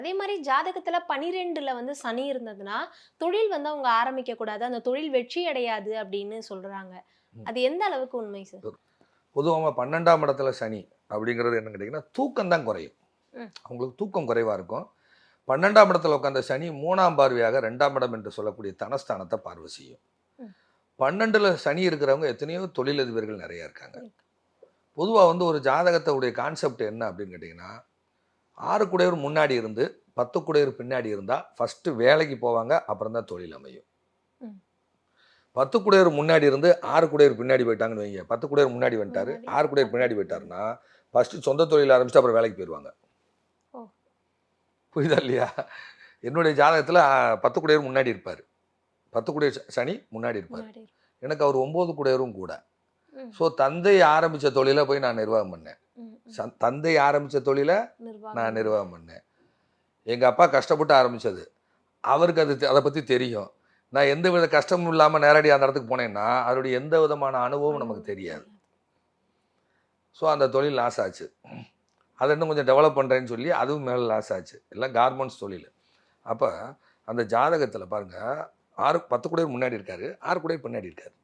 அதே மாரி ஜாதகத்துல 12ல வந்து சனி இருந்ததுன்னா, தொழில் வந்து அவங்க ஆரம்பிக்க கூடாது. அந்த தொழில் வெற்றி அடையாது அப்படின்னு சொல்றாங்க. அது எந்த அளவுக்கு உண்மை சார்? பொதுவாக 12ஆம் இடத்துல சனி அப்படிங்கிறது என்ன கேட்டிங்கன்னா, தூக்கம் தான் குறையும். ம். அவங்களுக்கு தூக்கம் குறைவா இருக்கும். 12ஆம் இடத்துல உட்கார்ந்த சனி 3ஆம் பார்வையாக 2ஆம் இடம் என்று சொல்லக்கூடிய தனஸ்தானத்த பார்வை செய்யும். ம். 12ல சனி இருக்கிறவங்க எத்தனையோ தொழிலதிபர்கள் நெறைய இருக்காங்க. ம். பொதுவா வந்து ஒரு ஜாதகத்தோடைய கான்செப்ட் என்ன அப்படின்னு கேட்டிங்கன்னா, 6 கூடையவர் முன்னாடி இருந்து, 10 கூடையவர் பின்னாடி இருந்தா, ஃபர்ஸ்ட்டு வேலைக்கு போவாங்க. அப்புறம் தான் தொழில் அமையும். ம். 10 கூடையவர் முன்னாடி இருந்து 6 கூடையவர் பின்னாடி போயிட்டாங்கன்னு வைங்க. 10 கூடையவர் முன்னாடி வந்துட்டாரு. முன்னாடி 6 கூடையவர் 10 பின்னாடி போயிட்டாருன்னா, ஃபர்ஸ்ட்டு சொந்த தொழில் ஆரம்பிச்சுட்டு அப்புறம் வேலைக்கு போயிருவாங்க. ஓ! புரியுதா இல்லையா? என்னுடைய ஜாதகத்தில 10 கூடையவர் முன்னாடி இருப்பாரு. 10 கூடையவர் சனி முன்னாடி இருப்பாரு. முன்னாடி. எனக்கு அவர் 9 கூடையவரும் கூட. ம். ஸோ தந்தை ஆரம்பிச்ச தொழில போய் நான் நிர்வாகம் பண்ணேன். ம். ம். தந்தை ஆரம்பிச்ச தொழில நான் நிர்வாகம். நிர்வாகம் பண்ணேன். எங்க அப்பா கஷ்டப்பட்டு ஆரம்பிச்சது. அவருக்கு அத பத்தி தெரியும். நான் எந்தவித கஷ்டமும் இல்லாம நேரடியா அந்த இடத்துக்கு போனேன்னா, அதனுடைய எந்த விதமான அனுபவமும் நமக்கு அனுபவம் தெரியாது. தெரியாது. ஸோ அந்த தொழில் லாஸ் ஆச்சு. அத இன்னும் கொஞ்சம் டெவலப் பண்றேன்னு சொல்லி அதுவும் மேல லாஸ் ஆச்சு. எல்லாம் கார்மெண்ட்ஸ் தொழிலு. அப்ப அந்த ஜாதகத்தில பாருங்க 10 கூடையவர் முன்னாடி இருக்காரு. 6 கூடையவர் பின்னாடி இருக்காரு.